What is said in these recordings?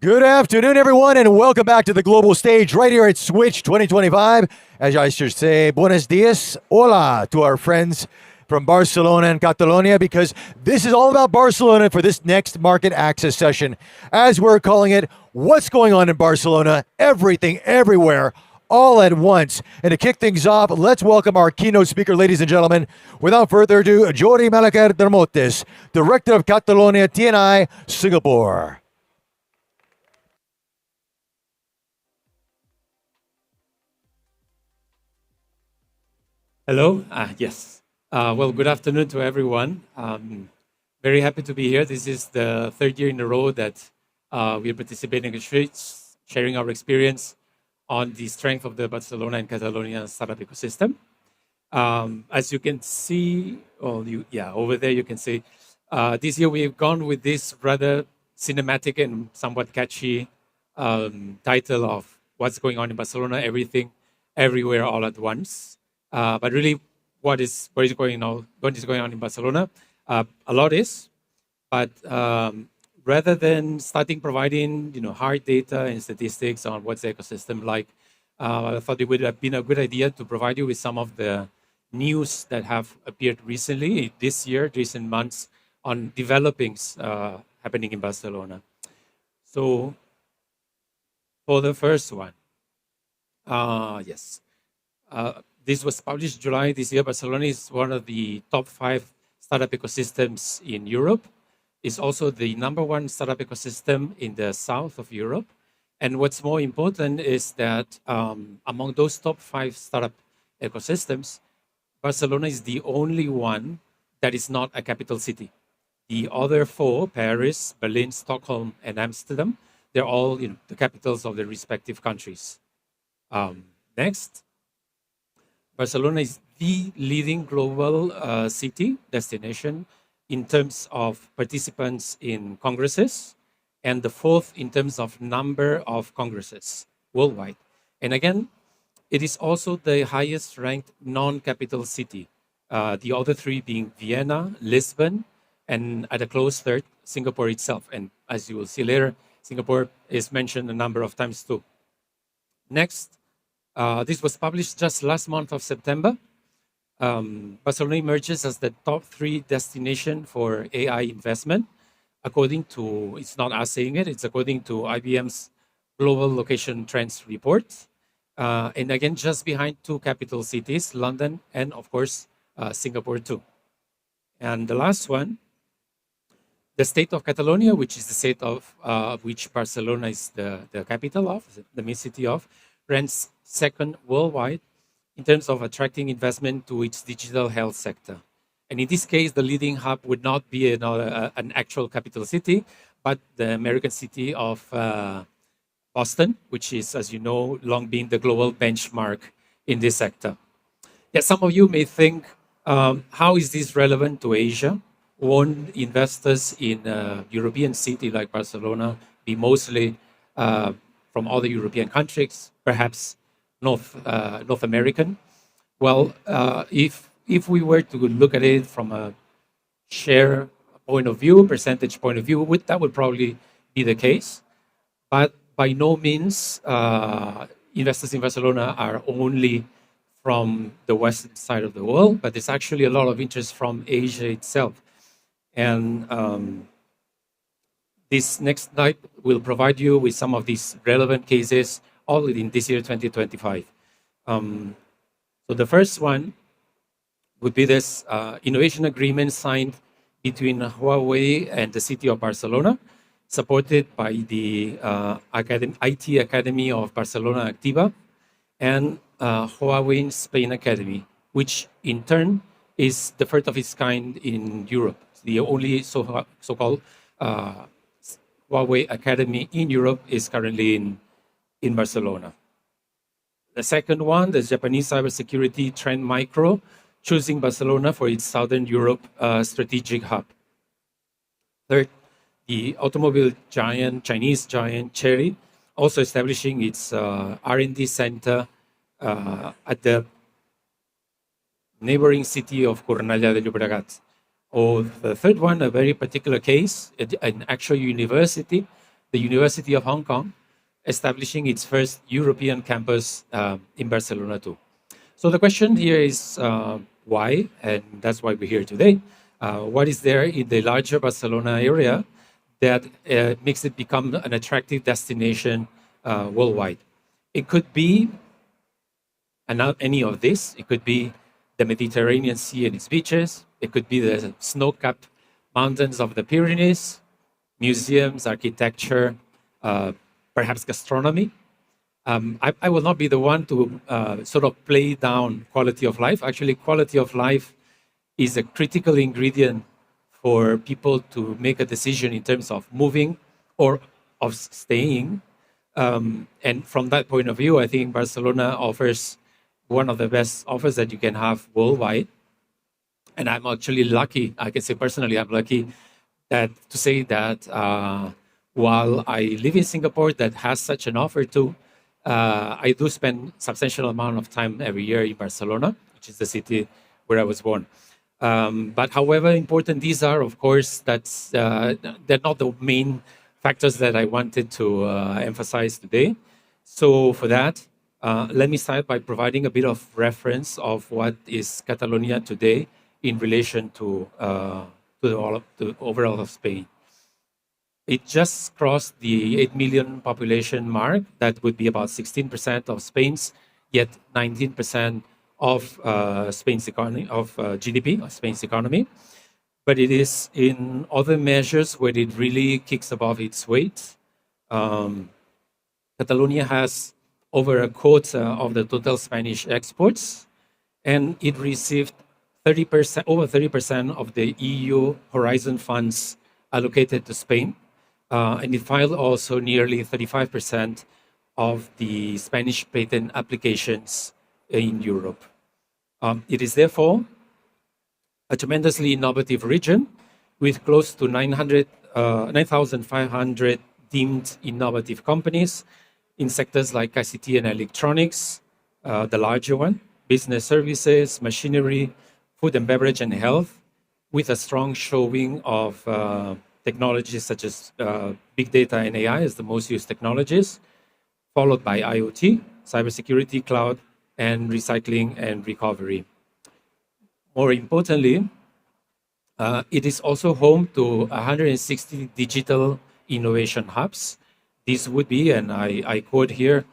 Good afternoon, everyone, and welcome back to the global stage right here at Switch 2025. As I should say, buenos dias, hola to our friends from Barcelona and Catalonia, because this is all about Barcelona for this next market access session. As we're calling it, what's going on in Barcelona? Everything, everywhere, all at once. And to kick things off, let's welcome our keynote speaker, ladies and gentlemen. Without further ado, Jordi Maluquerde Motes, Director of Catalonia TNI, Singapore. Hello. Yes. Well, good afternoon to everyone. Very happy to be here. This is the third year in a row that we are participating in Streets, sharing our experience on the strength of the Barcelona and Catalonia startup ecosystem. As you can see, over there you can see, this year we've gone with this rather cinematic and somewhat catchy title of "What's Going On in Barcelona: Everything, Everywhere, All at Once." But really, what is going on? What is going on in Barcelona? A lot is, but rather than starting providing hard data and statistics on what's the ecosystem like, I thought it would have been a good idea to provide you with some of the news that have appeared recently this year, recent months, on developings happening in Barcelona. So, for the first one, yes. This was published July this year. Barcelona is one of the top 5 startup ecosystems in Europe. It's also the number 1 startup ecosystem in the south of Europe. And what's more important is that among those top 5 startup ecosystems, Barcelona is the only one that is not a capital city. The other 4, Paris, Berlin, Stockholm, and Amsterdam, they're all the capitals of their respective countries. Next. Barcelona is the leading global city destination in terms of participants in congresses, and the 4th in terms of number of congresses worldwide. And again, it is also the highest ranked non-capital city, the other 3 being Vienna, Lisbon, and at a close third, Singapore itself. And as you will see later, Singapore is mentioned a number of times too. Next. This was published just last month of September. Barcelona emerges as the top 3 destination for AI investment, according to, it's not us saying it, it's according to IBM's Global Location Trends report. And again, just behind 2 capital cities, London and of course, Singapore too. And the last one, the state of Catalonia, which is the state of which Barcelona is the capital of, the main city of, ranks 2nd worldwide in terms of attracting investment to its digital health sector. And in this case, the leading hub would not be an actual capital city, but the American city of Boston, which is, as you know, long been the global benchmark in this sector. Yeah, some of you may think, how is this relevant to Asia? Won't investors in a European city like Barcelona be mostly from other European countries, perhaps North American? Well, if we were to look at it from a share point of view, percentage point of view, that would probably be the case. But by no means investors in Barcelona are only from the western side of the world, but there's actually a lot of interest from Asia itself. And this next slide will provide you with some of these relevant cases all in this year, 2025. So the first one would be this innovation agreement signed between Huawei and the city of Barcelona, supported by the IT Academy of Barcelona Activa and Huawei Spain Academy, which in turn is the first of its kind in Europe. The only so-called Huawei Academy in Europe is currently in Barcelona. The second one, the Japanese cybersecurity Trend Micro, choosing Barcelona for its Southern Europe strategic hub. Third, the automobile giant, Chinese giant Chery, also establishing its R&D center at the neighboring city of Cornellà de Llobregat. Or the third one, a very particular case, an actual university the University of Hong Kong, establishing its first European campus in Barcelona too. So the question here is why, and that's why we're here today. What is there in the larger Barcelona area that makes it become an attractive destination worldwide? It could be any of this. It could be the Mediterranean Sea and its beaches. It could be the snow-capped mountains of the Pyrenees, museums, architecture, perhaps gastronomy. I will not be the one to sort of play down quality of life. Actually, quality of life is a critical ingredient for people to make a decision in terms of moving or of staying. And from that point of view, I think Barcelona offers one of the best offers that you can have worldwide. And I'm actually lucky, I can say personally, I'm lucky to say that while I live in Singapore that has such an offer too, I do spend substantial amount of time every year in Barcelona, which is the city where I was born. But however important these are, of course, they're not the main factors that I wanted to emphasize today. So for that, let me start by providing a bit of reference of what is Catalonia today in relation to the overall of Spain. It just crossed the 8 million population mark. That would be about 16% of Spain's, yet 19% of Spain's economy, of GDP, of Spain's economy. But it is in other measures where it really kicks above its weight. Catalonia has over a quarter of the total Spanish exports, and it received 30%, over 30% of the EU Horizon funds allocated to Spain. And it filed also nearly 35% of the Spanish patent applications in Europe. It is therefore a tremendously innovative region with close to 9,500 deemed innovative companies in sectors like ICT and electronics, the larger one, business services, machinery, food and beverage, and health, with a strong showing of technologies such as big data and AI as the most used technologies, followed by IoT, cybersecurity, cloud, and recycling and recovery. More importantly, it is also home to 160 digital innovation hubs. These would be, and I quote here,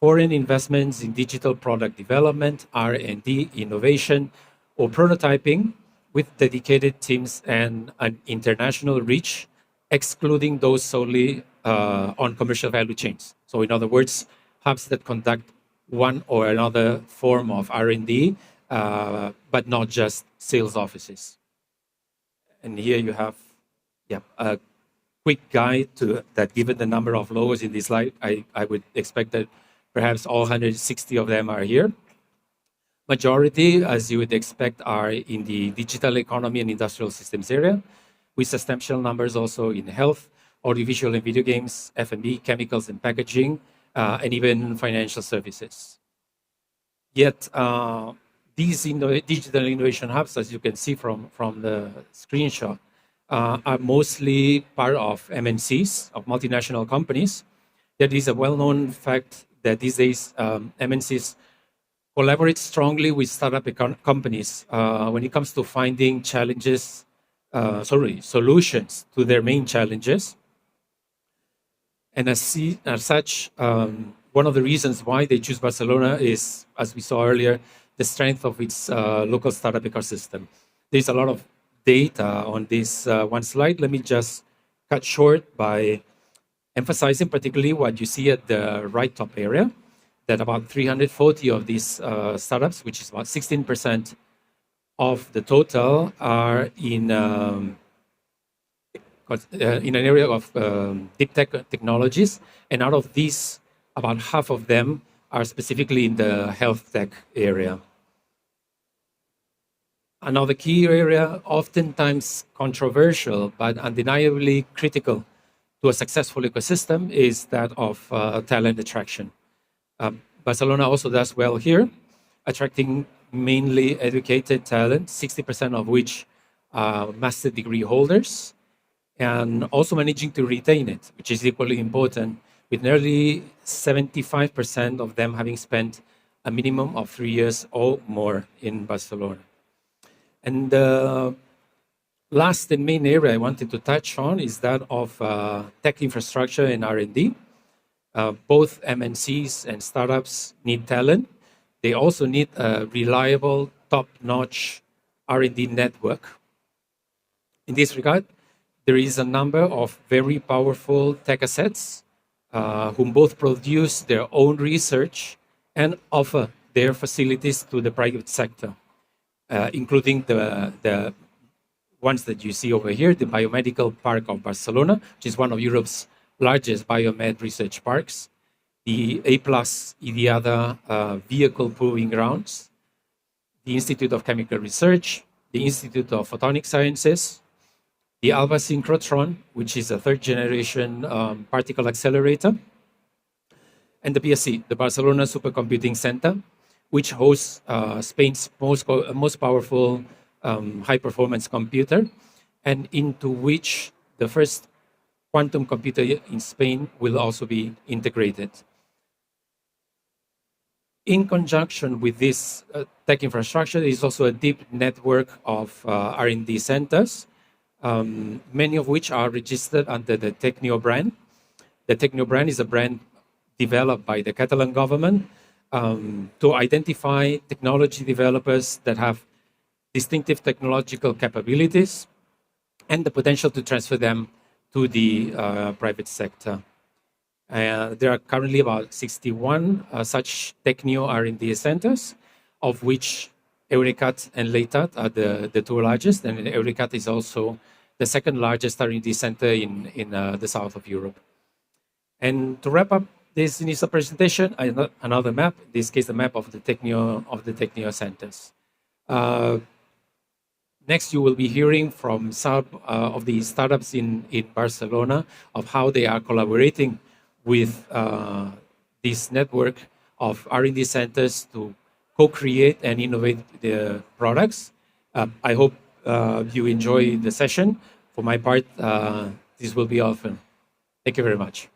foreign investments in digital product development, R&D, innovation, or prototyping, with dedicated teams and an international reach, excluding those solely on commercial value chains. So in other words, hubs that conduct one or another form of R&D, but not just sales offices. And here you have a quick guide that given the number of logos in this slide, I would expect that perhaps all 160 of them are here. Majority, as you would expect, are in the digital economy and industrial systems area, with substantial numbers also in health, audiovisual and video games, F&B, chemicals and packaging, and even financial services. Yet, these digital innovation hubs, as you can see from the screenshot, are mostly part of MNCs, of multinational companies. That is a well-known fact that these days MNCs collaborate strongly with startup companies when it comes to finding solutions to their main challenges. And as such, one of the reasons why they choose Barcelona is, as we saw earlier, the strength of its local startup ecosystem. There's a lot of data on this one slide. Let me just cut short by emphasizing particularly what you see at the right top area, that about 340 of these startups, which is about 16% of the total, are in an area of deep tech technologies. And out of these, about half of them are specifically in the health tech area. Another key area, oftentimes controversial, but undeniably critical to a successful ecosystem, is that of talent attraction. Barcelona also does well here, attracting mainly educated talent, 60% of which are master degree holders. and also managing to retain it, which is equally important, with nearly 75% of them having spent a minimum of 3 years or more in Barcelona. And the last and main area I wanted to touch on is that of tech infrastructure and R&D. Both MNCs and startups need talent. They also need a reliable, top-notch R&D network. In this regard, there is a number of very powerful tech assets whom both produce their own research and offer their facilities to the private sector, including the ones that you see over here, the Biomedical Park of Barcelona, which is one of Europe's largest biomed research parks, the A+ IDIADA vehicle proving grounds, the Institute of Chemical Research, the Institute of Photonic Sciences, the Alba Synchrotron, which is a third-generation particle accelerator, and the BSC, the Barcelona Supercomputing Center, which hosts Spain's most powerful high-performance computer, and into which the first quantum computer in Spain will also be integrated. In conjunction with this tech infrastructure, there is also a deep network of R&D centers, many of which are registered under the Tecnio brand. The Tecnio brand is a brand developed by the Catalan government to identify technology developers that have distinctive technological capabilities and the potential to transfer them to the private sector. There are currently about 61 such Tecnio R&D centers, of which Eurecat and Leitat are the two largest, and Eurecat is also the second largest R&D center in the south of Europe. And to wrap up this initial presentation, another map, in this case the map of the Tecnio centers. Next, you will be hearing from some of the startups in Barcelona of how they are collaborating with this network of R&D centers to co-create and innovate their products. I hope you enjoy the session. For my part, this will be all. Thank you very much.